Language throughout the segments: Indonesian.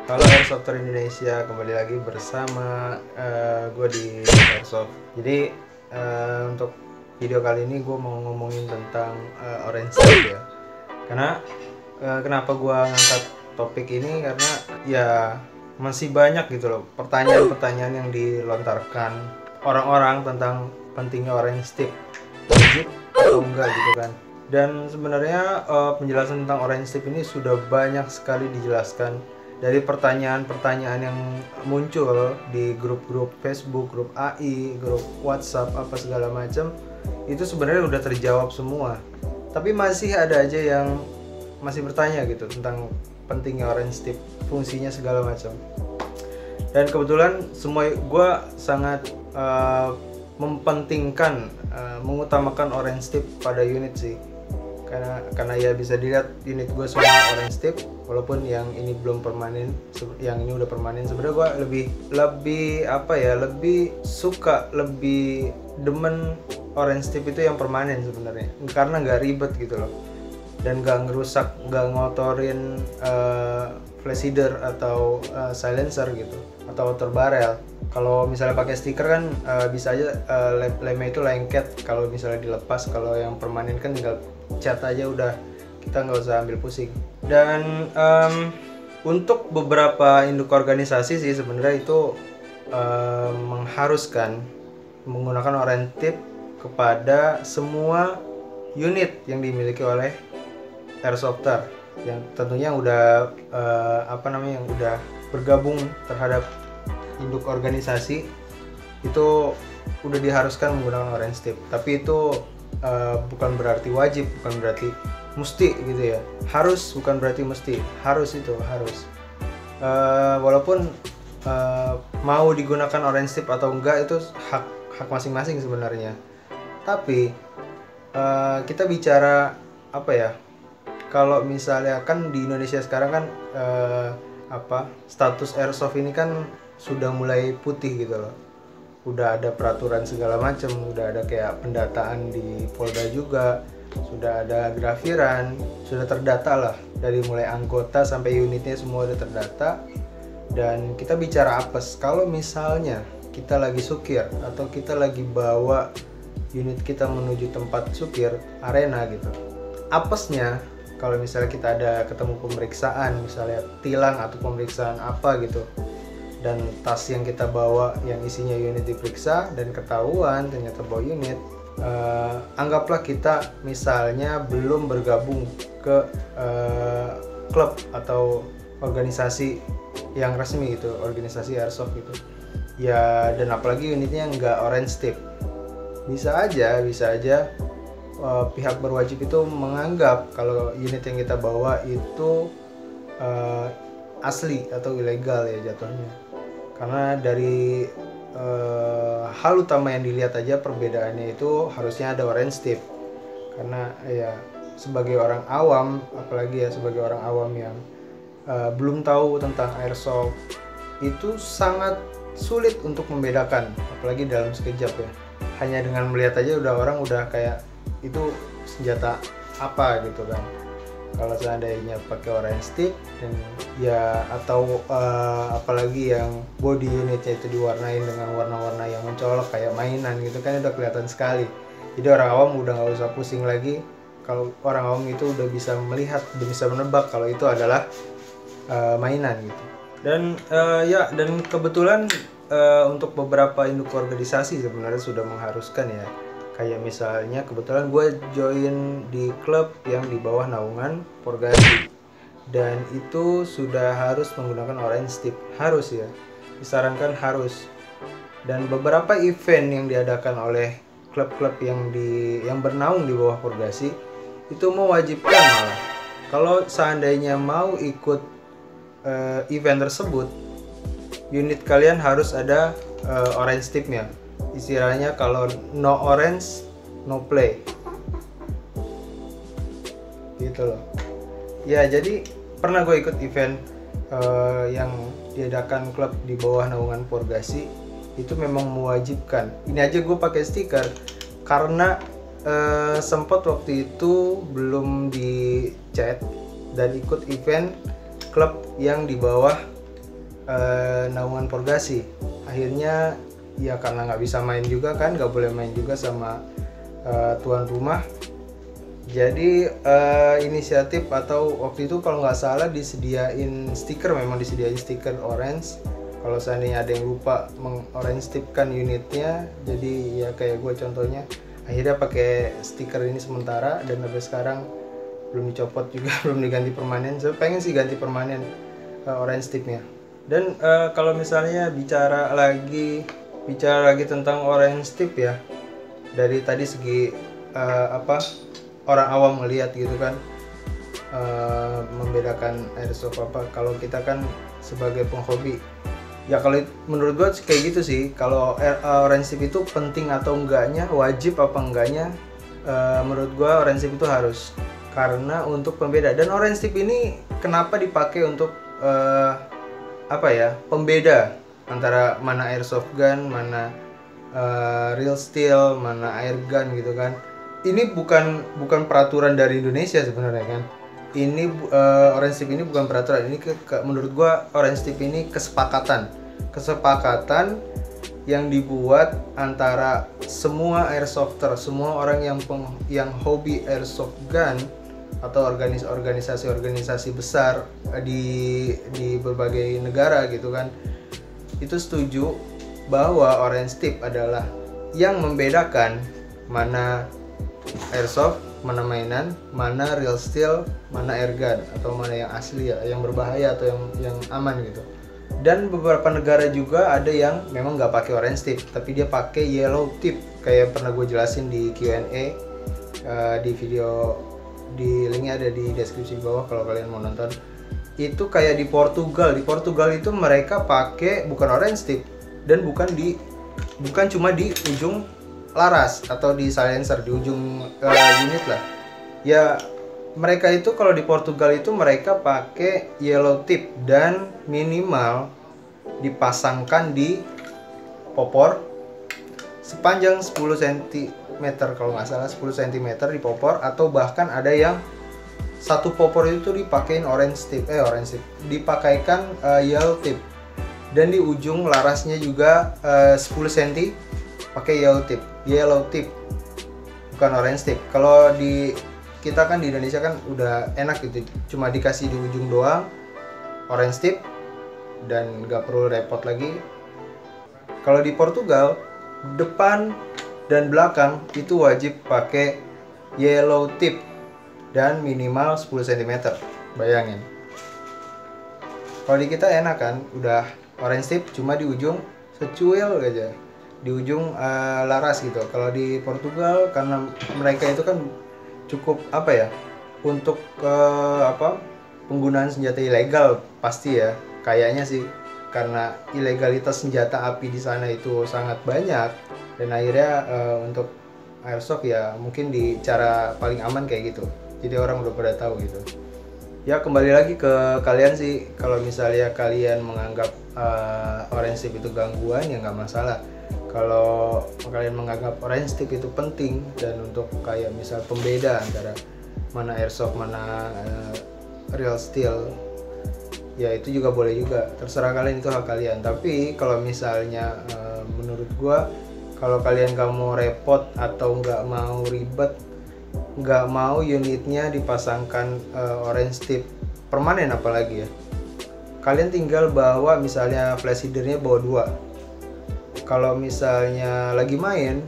Halo Airsofter Indonesia, kembali lagi bersama gue di Airsoft. Jadi untuk video kali ini gue mau ngomongin tentang orange tape ya. Karena kenapa gue ngangkat topik ini karena ya masih banyak gitu loh pertanyaan-pertanyaan yang dilontarkan orang-orang tentang pentingnya orange tape, wajib atau enggak gitu kan. Dan sebenarnya penjelasan tentang orange tape ini sudah banyak sekali dijelaskan dari pertanyaan-pertanyaan yang muncul di grup-grup Facebook, grup AI, grup WhatsApp, apa segala macam. Itu sebenarnya udah terjawab semua. Tapi masih ada aja yang masih bertanya gitu tentang pentingnya orange tape, fungsinya segala macam. Dan kebetulan semua gue sangat mempentingkan, mengutamakan orange tape pada unit sih. Karena ya bisa dilihat unit gue semua orange tape, walaupun yang ini belum permanen, yang ini udah permanen. Sebenarnya gue lebih apa ya, lebih suka, lebih demen orange tape itu yang permanen sebenarnya, karena nggak ribet gitu loh, dan nggak ngerusak, nggak ngotorin flash hider atau silencer gitu, atau outer barrel. Kalau misalnya pakai stiker kan bisa aja lemnya itu lengket kalau misalnya dilepas. Kalau yang permanen kan tinggal cat aja udah, kita nggak usah ambil pusing. Dan untuk beberapa induk organisasi sih sebenarnya itu mengharuskan menggunakan orange tape kepada semua unit yang dimiliki oleh Airsofter, yang tentunya udah yang udah bergabung terhadap induk organisasi, itu udah diharuskan menggunakan orange tape. Tapi itu bukan berarti wajib, bukan berarti mesti gitu ya. Harus, bukan berarti mesti. Harus, itu harus. Walaupun mau digunakan orange tape atau enggak itu hak masing-masing sebenarnya. Tapi kita bicara apa ya? Kalau misalnya kan di Indonesia sekarang kan status airsoft ini kan sudah mulai putih gitu loh. Udah ada peraturan segala macam, udah ada kayak pendataan di Polda juga, sudah ada grafiran, sudah terdata lah, dari mulai anggota sampai unitnya semua udah terdata. Dan kita bicara apes, kalau misalnya kita lagi sukir atau kita lagi bawa unit kita menuju tempat sukir, arena gitu, apesnya kalau misalnya kita ada ketemu pemeriksaan, misalnya tilang atau pemeriksaan apa gitu, dan tas yang kita bawa yang isinya unit diperiksa dan ketahuan ternyata bawa unit, anggaplah kita misalnya belum bergabung ke klub atau organisasi yang resmi gitu, organisasi airsoft gitu ya, dan apalagi unitnya nggak orange tape, bisa aja pihak berwajib itu menganggap kalau unit yang kita bawa itu asli atau ilegal ya jatuhnya. Karena dari hal utama yang dilihat aja perbedaannya itu harusnya ada orange tape. Karena ya sebagai orang awam, apalagi ya sebagai orang awam yang belum tahu tentang airsoft, itu sangat sulit untuk membedakan, apalagi dalam sekejap ya. Hanya dengan melihat aja orang udah kayak itu senjata apa gitu kan. Kalau seandainya pakai orange tape dan ya atau apalagi yang body unitnya itu diwarnain dengan warna-warna yang mencolok kayak mainan gitu kan, udah kelihatan sekali. Jadi orang awam udah nggak usah pusing lagi. Kalau orang awam itu udah bisa melihat, udah bisa menebak kalau itu adalah mainan gitu. Dan dan kebetulan untuk beberapa induk organisasi sebenarnya sudah mengharuskan ya. Kayak misalnya kebetulan gue join di klub yang di bawah naungan Porgasi, dan itu sudah harus menggunakan orange tape, harus ya, disarankan harus. Dan beberapa event yang diadakan oleh klub-klub yang bernaung di bawah Porgasi itu mewajibkan malah. Kalau seandainya mau ikut event tersebut, unit kalian harus ada orange tape-nya. Istilahnya kalau no orange, no play gitu loh ya. Jadi pernah gue ikut event yang diadakan klub di bawah naungan Porgasi, itu memang mewajibkan. Ini aja gue pakai stiker karena sempat waktu itu belum dicet dan ikut event klub yang di bawah naungan purgasi. Akhirnya ya karena nggak bisa main juga kan, nggak boleh main juga sama tuan rumah. Jadi inisiatif atau waktu itu kalau nggak salah disediain stiker, memang disediain stiker orange. Kalau seandainya ada yang lupa meng-orange tipkan unitnya, jadi ya kayak gue contohnya, akhirnya pakai stiker ini sementara dan sampai sekarang belum dicopot juga, belum diganti permanen. Saya pengen sih ganti permanen orange tipnya. Dan kalau misalnya bicara lagi tentang orange tip ya, dari tadi segi orang awam melihat gitu kan, membedakan airsoft apa. Kalau kita kan sebagai penghobi, ya kalau menurut gua kayak gitu sih. Kalau orange tip itu penting atau enggaknya, wajib apa enggaknya, menurut gua orange tip itu harus, karena untuk pembeda. Dan orange tip ini kenapa dipakai untuk pembeda antara mana airsoft gun, mana real steel, mana air gun gitu kan. Ini bukan peraturan dari Indonesia sebenarnya kan. Ini orange tip ini bukan peraturan. Ini menurut gua orange tip ini kesepakatan yang dibuat antara semua airsofter, semua orang yang hobi airsoft gun atau organisasi besar di berbagai negara gitu kan. Itu setuju bahwa orange tip adalah yang membedakan mana airsoft, mana mainan, mana real steel, mana airgun, atau mana yang asli ya, yang berbahaya atau yang aman gitu. Dan beberapa negara juga ada yang memang nggak pakai orange tip, tapi dia pakai yellow tip, kayak pernah gue jelasin di Q&A di video, di linknya ada di deskripsi bawah kalau kalian mau nonton. Itu kayak di Portugal itu mereka pakai bukan orange tip dan bukan cuma di ujung laras atau di silencer, di ujung unit lah ya. Mereka itu kalau di Portugal itu mereka pakai yellow tip dan minimal dipasangkan di popor sepanjang 10 cm kalau nggak salah, 10 cm di popor, atau bahkan ada yang satu popor itu dipakein orange tip, dipakaikan yellow tip, dan di ujung larasnya juga 10 cm pakai yellow tip bukan orange tip. Kalau di kita kan di Indonesia kan udah enak gitu, cuma dikasih di ujung doang orange tip dan nggak perlu repot lagi. Kalau di Portugal, depan dan belakang itu wajib pakai yellow tip dan minimal 10 cm. Bayangin. Kalau di kita enak kan, udah orange tip cuma di ujung secuil aja, di ujung laras gitu. Kalau di Portugal, karena mereka itu kan cukup untuk penggunaan senjata ilegal pasti ya, kayaknya sih, karena ilegalitas senjata api di sana itu sangat banyak, dan akhirnya untuk airsoft ya mungkin di cara paling aman kayak gitu. Jadi orang udah pada tahu gitu. Ya kembali lagi ke kalian sih, kalau misalnya kalian menganggap orange tip itu gangguan ya nggak masalah. Kalau kalian menganggap orange tip itu penting dan untuk kayak misal pembeda antara mana airsoft, mana real steel, ya itu juga boleh juga, terserah kalian, itu hak kalian. Tapi kalau misalnya menurut gua, kalau kalian gak mau repot atau nggak mau ribet, nggak mau unitnya dipasangkan orange tip permanen apalagi ya, kalian tinggal bawa misalnya flash hidernya bawa 2. Kalau misalnya lagi main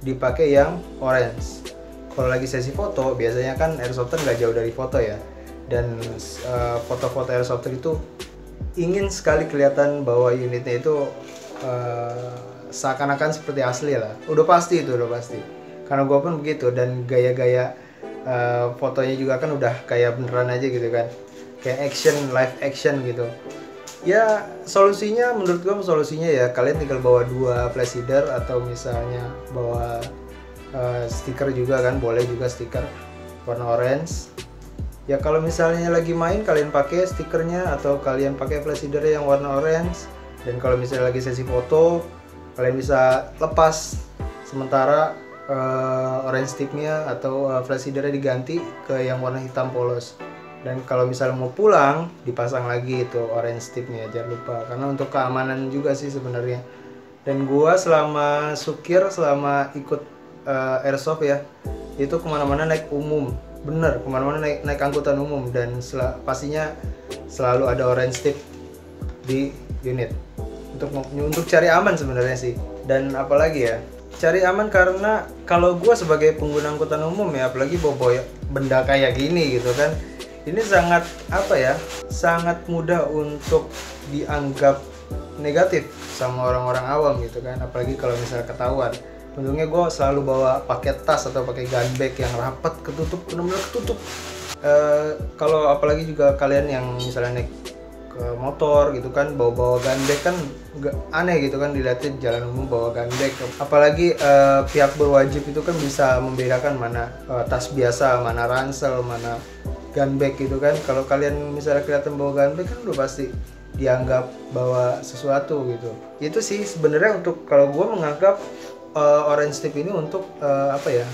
dipakai yang orange. Kalau lagi sesi foto, biasanya kan airsofter nggak jauh dari foto ya, dan foto-foto airsofter itu ingin sekali kelihatan bahwa unitnya itu seakan-akan seperti asli lah. Udah pasti. Karena gue pun begitu, dan gaya-gaya fotonya juga kan udah kayak beneran aja gitu kan, kayak live action gitu. Ya solusinya, menurut gue solusinya ya kalian tinggal bawa 2 flash hider, atau misalnya bawa stiker juga kan, boleh juga stiker warna orange. Ya kalau misalnya lagi main kalian pakai stikernya, atau kalian pakai flash hider yang warna orange. Dan kalau misalnya lagi sesi foto, kalian bisa lepas sementara orange sticknya atau flash hidernya diganti ke yang warna hitam polos. Dan kalau misalnya mau pulang dipasang lagi itu orange tip-nya, jangan lupa, karena untuk keamanan juga sih sebenarnya. Dan gua selama sukir, selama ikut airsoft ya, itu kemana-mana naik umum, bener kemana-mana naik angkutan umum, dan pastinya selalu ada orange tip di unit untuk cari aman sebenarnya sih. Dan apalagi ya, cari aman karena kalau gue sebagai pengguna angkutan umum ya, apalagi bawa benda kayak gini gitu kan, ini sangat apa ya, sangat mudah untuk dianggap negatif sama orang-orang awam gitu kan, apalagi kalau misalnya ketahuan. Untungnya gue selalu bawa pakai tas atau pakai gun bag yang rapat, ketutup, benar-benar ketutup. Kalau apalagi juga kalian yang misalnya naik ke motor gitu kan, bawa gun bag kan aneh gitu kan, dilihatin jalan umum bawa gun bag. Apalagi pihak berwajib itu kan bisa membedakan mana tas biasa, mana ransel, mana gun bag gitu kan. Kalau kalian misalnya kelihatan bawa gun bag kan udah pasti dianggap bawa sesuatu gitu. Itu sih sebenarnya untuk, kalau gue menganggap orange tip ini untuk apa ya,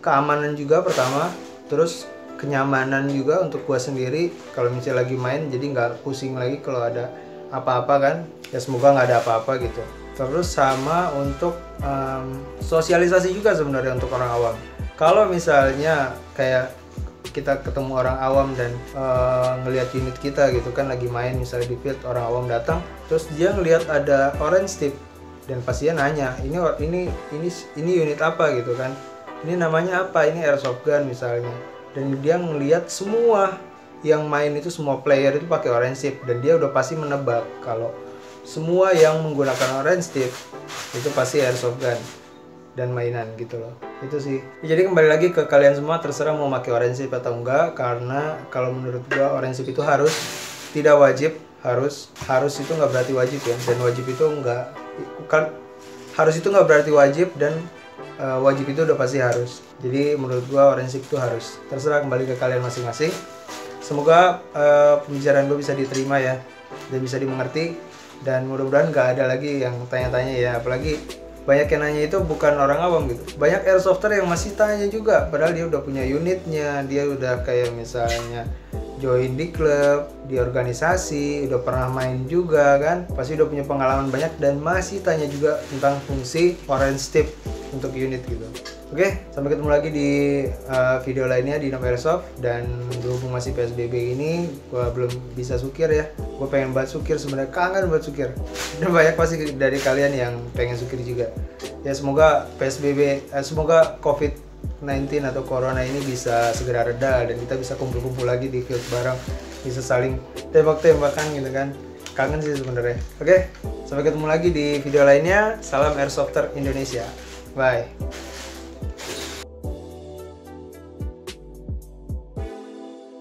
keamanan juga pertama, terus kenyamanan juga untuk gua sendiri kalau misalnya lagi main, jadi nggak pusing lagi kalau ada apa-apa kan, ya semoga nggak ada apa-apa gitu. Terus sama untuk sosialisasi juga sebenarnya untuk orang awam. Kalau misalnya kayak kita ketemu orang awam dan ngelihat unit kita gitu kan lagi main misalnya di field, orang awam datang terus dia ngelihat ada orange tip, dan pasti dia nanya, ini unit apa gitu kan, ini namanya apa, ini airsoft gun misalnya. Dan dia ngelihat semua yang main itu, semua player itu pakai orange tip, dan dia udah pasti menebak kalau semua yang menggunakan orange tip itu pasti airsoft gun dan mainan gitu loh. Itu sih. Jadi kembali lagi ke kalian semua, terserah mau pakai orange tip atau enggak, karena kalau menurut gua orange tip itu harus, tidak wajib, harus itu nggak berarti wajib ya, dan wajib itu enggak, harus itu nggak berarti wajib, dan wajib itu udah pasti harus. Jadi menurut gua orange tip itu harus. Terserah, kembali ke kalian masing-masing. Semoga pembicaraan gue bisa diterima ya, dan bisa dimengerti, dan mudah-mudahan nggak ada lagi yang tanya-tanya ya. Apalagi banyak yang nanya itu bukan orang awam gitu, banyak airsofter yang masih tanya juga, padahal dia udah punya unitnya, dia udah kayak misalnya join di klub, di organisasi, udah pernah main juga kan, pasti udah punya pengalaman banyak, dan masih tanya juga tentang fungsi orange tip untuk unit gitu. Oke, sampai ketemu lagi di video lainnya di Nom Airsoft. Dan berhubung masih PSBB ini, gue belum bisa sukir ya, gue pengen banget sukir sebenarnya, kangen buat sukir, dan banyak pasti dari kalian yang pengen sukir juga ya. Semoga PSBB, semoga COVID-19 atau Corona ini bisa segera reda, dan kita bisa kumpul-kumpul lagi di field bareng, bisa saling tembak-tembakan gitu kan. Kangen sih sebenarnya. Oke, sampai ketemu lagi di video lainnya. Salam Airsofter Indonesia. Bye.